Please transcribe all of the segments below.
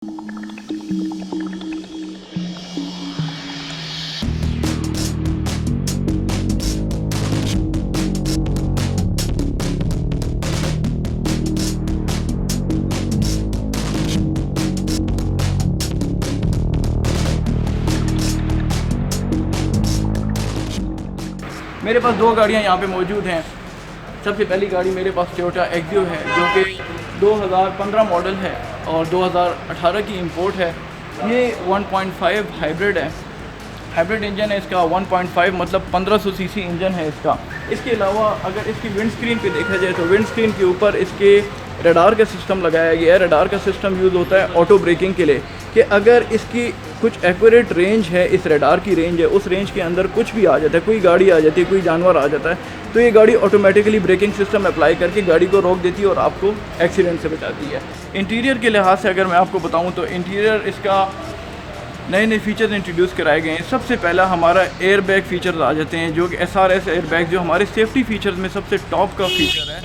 मेरे पास दो गाड़ियाँ यहाँ पे मौजूद हैं। सबसे पहली गाड़ी मेरे पास टोयोटा एक्टिव है जो कि 2015 मॉडल है और 2018 की इंपोर्ट है। ये 1.5 हाइब्रिड है, हाइब्रिड इंजन है इसका। 1.5 मतलब 1500 सीसी इंजन है इसका। इसके अलावा अगर इसकी विंड स्क्रीन पे देखा जाए तो विंड स्क्रीन के ऊपर इसके रडार का सिस्टम लगाया गया है। रडार का सिस्टम यूज़ होता है ऑटो ब्रेकिंग के लिए कि अगर इसकी कुछ एक्यूरेट रेंज है, इस रडार की रेंज है, उस रेंज के अंदर कुछ भी आ जाता है, कोई गाड़ी आ जाती है, कोई जानवर आ जाता है, तो ये गाड़ी ऑटोमेटिकली ब्रेकिंग सिस्टम अप्लाई करके गाड़ी को रोक देती है और आपको एक्सीडेंट से बचाती है। इंटीरियर के लिहाज से अगर मैं आपको बताऊं तो इंटीरियर इसका नए नए फीचर्स इंट्रोड्यूस कराए गए हैं। सबसे पहला हमारा एयर बैग फीचर्स आ जाते हैं जो कि SRS एयर बैग जो हमारे सेफ्टी फीचर्स में सबसे टॉप का फीचर है।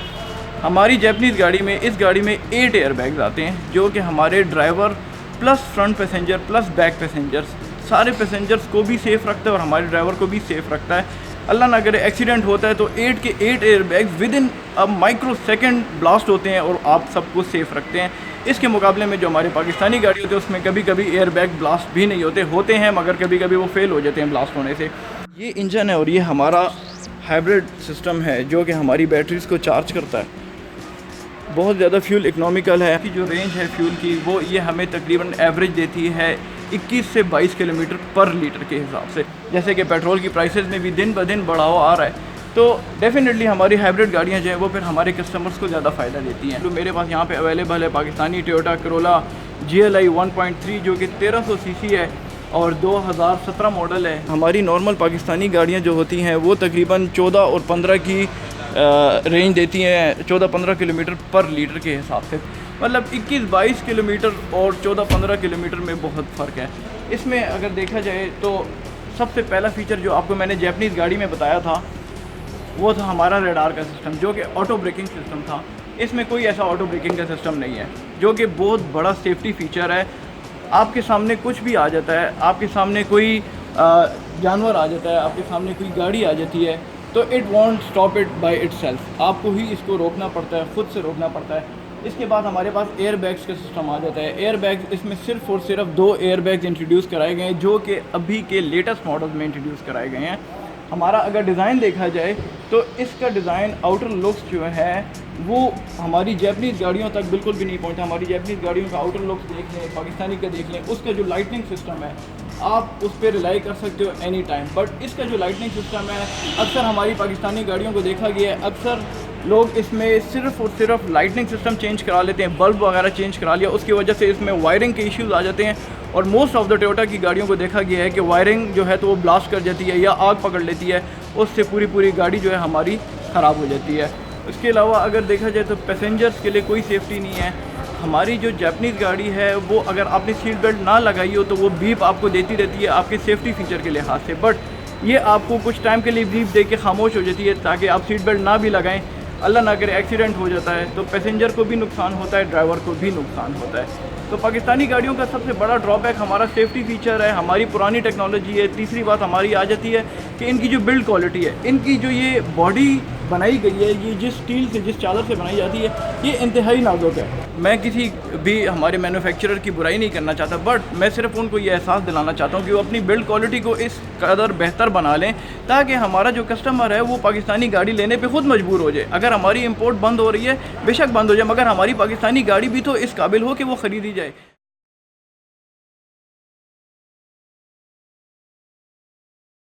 हमारी जैपनीज़ गाड़ी में, इस गाड़ी में 8 एयर बैग्स आते हैं जो कि हमारे driver plus front passenger plus back passengers, सारे पैसेंजर्स को भी सेफ़ रखता है और हमारे ड्राइवर को भी सेफ़ रखता है। अल्लाह ना करे एक्सीडेंट होता है तो 8 के 8 air bags with in a micro second blast होते हैं और आप सबको सेफ़ रखते हैं। इसके मुकाबले में जो हमारी पाकिस्तानी गाड़ी होती है उसमें कभी कभी एयर बैग ब्लास्ट भी नहीं होते हैं मगर कभी कभी वो फेल हो जाते हैं ब्लास्ट होने से। ये इंजन है और ये हमारा हाइब्रिड सिस्टम है जो कि हमारी बैटरीज़ को चार्ज करता है। बहुत ज़्यादा फ्यूल इकनॉमिकल है कि जो रेंज है फ्यूल की वो ये हमें तकरीबन एवरेज देती है 21 से 22 किलोमीटर पर लीटर के हिसाब से। जैसे कि पेट्रोल की प्राइसेस में भी दिन ब दिन बढ़ावा आ रहा है तो डेफिनेटली हमारी हाइब्रिड गाड़ियाँ जो हैं वो फिर हमारे कस्टमर्स को ज़्यादा फ़ायदा देती हैं। तो मेरे पास यहाँ पे अवेलेबल है पाकिस्तानी टोयोटा करोला GLI 1.3 जो कि 1300 सीसी है और 2017 मॉडल है। हमारी नॉर्मल पाकिस्तानी गाड़ियाँ जो होती हैं वो तकरीबन 14 और 15 की रेंज देती हैं, 14-15 किलोमीटर पर लीटर के हिसाब से। मतलब 21-22 किलोमीटर और 14-15 किलोमीटर में बहुत फ़र्क है। इसमें अगर देखा जाए तो सबसे पहला फ़ीचर जो आपको मैंने जैपनीज़ गाड़ी में बताया था वो था हमारा रडार का सिस्टम जो कि ऑटो ब्रेकिंग सिस्टम था। इसमें कोई ऐसा ऑटो ब्रेकिंग का सिस्टम नहीं है जो कि बहुत बड़ा सेफ्टी फ़ीचर है। आपके सामने कुछ भी आ जाता है, आपके सामने कोई जानवर आ जाता है, आपके सामने कोई गाड़ी आ जाती है तो it won't stop it by itself, आपको ही इसको रोकना पड़ता है, ख़ुद से रोकना पड़ता है। इसके बाद हमारे पास एयर बैग्स का सिस्टम आ जाता है। एयर बैग्स इसमें सिर्फ और सिर्फ 2 एयर बैग्स इंट्रोड्यूस कराए गए हैं जो कि अभी के लेटेस्ट मॉडल्स में इंट्रोड्यूस कराए गए हैं। हमारा अगर डिज़ाइन देखा जाए तो इसका डिज़ाइन आउटर लुक्स जो है वो हमारी जैपनीज़ गाड़ियों तक बिल्कुल भी नहीं पहुंचा। हमारी जैपनीज़ गाड़ियों का आउटर लुक्स देख लें, पाकिस्तानी का देख लें, उसका जो लाइटनिंग सिस्टम है आप उस पर रिलाई कर सकते हो एनी टाइम। बट इसका जो लाइटनिंग सिस्टम है अक्सर हमारी पाकिस्तानी गाड़ियों को देखा गया है, अक्सर लोग इसमें सिर्फ और सिर्फ लाइटनिंग सिस्टम चेंज करा लेते हैं, बल्ब वगैरह चेंज करा लिया, उसकी वजह से इसमें वायरिंग के इश्यूज़ आ जाते हैं। और मोस्ट ऑफ द टोयोटा की गाड़ियों को देखा गया है कि वायरिंग जो है तो वो ब्लास्ट कर जाती है या आग पकड़ लेती है, उससे पूरी गाड़ी जो है हमारी ख़राब हो जाती है। उसके अलावा अगर देखा जाए तो पैसेंजर्स के लिए कोई सेफ्टी नहीं है। हमारी जो जैपनीज़ गाड़ी है वो अगर आपने सीट बेल्ट ना लगाई हो तो वो बीप आपको देती रहती है आपके सेफ्टी फ़ीचर के लिहाज से, बट ये आपको कुछ टाइम के लिए बीप दे के खामोश हो जाती है ताकि आप सीट बेल्ट ना भी लगाएं। अल्लाह ना करे एक्सीडेंट हो जाता है तो पैसेंजर को भी नुकसान होता है, ड्राइवर को भी नुकसान होता है। तो पाकिस्तानी गाड़ियों का सबसे बड़ा ड्रॉबैक हमारा सेफ्टी फ़ीचर है, हमारी पुरानी टेक्नोलॉजी है। तीसरी बात हमारी आ जाती है कि इनकी जो बिल्ड क्वालिटी है, इनकी जो ये बॉडी बनाई गई है, ये जिस स्टील से, जिस चादर से बनाई जाती है, ये इंतहाई नाजुक है। मैं किसी भी हमारे मैन्युफैक्चरर की बुराई नहीं करना चाहता, बट मैं सिर्फ उनको ये एहसास दिलाना चाहता हूँ कि वो अपनी बिल्ड क्वालिटी को इस कदर बेहतर बना लें ताकि हमारा जो कस्टमर है वो पाकिस्तानी गाड़ी लेने पे ख़ुद मजबूर हो जाए। अगर हमारी इंपोर्ट बंद हो रही है बेशक बंद हो जाए मगर हमारी पाकिस्तानी गाड़ी भी तो इस काबिल हो कि वो ख़रीदी जाए।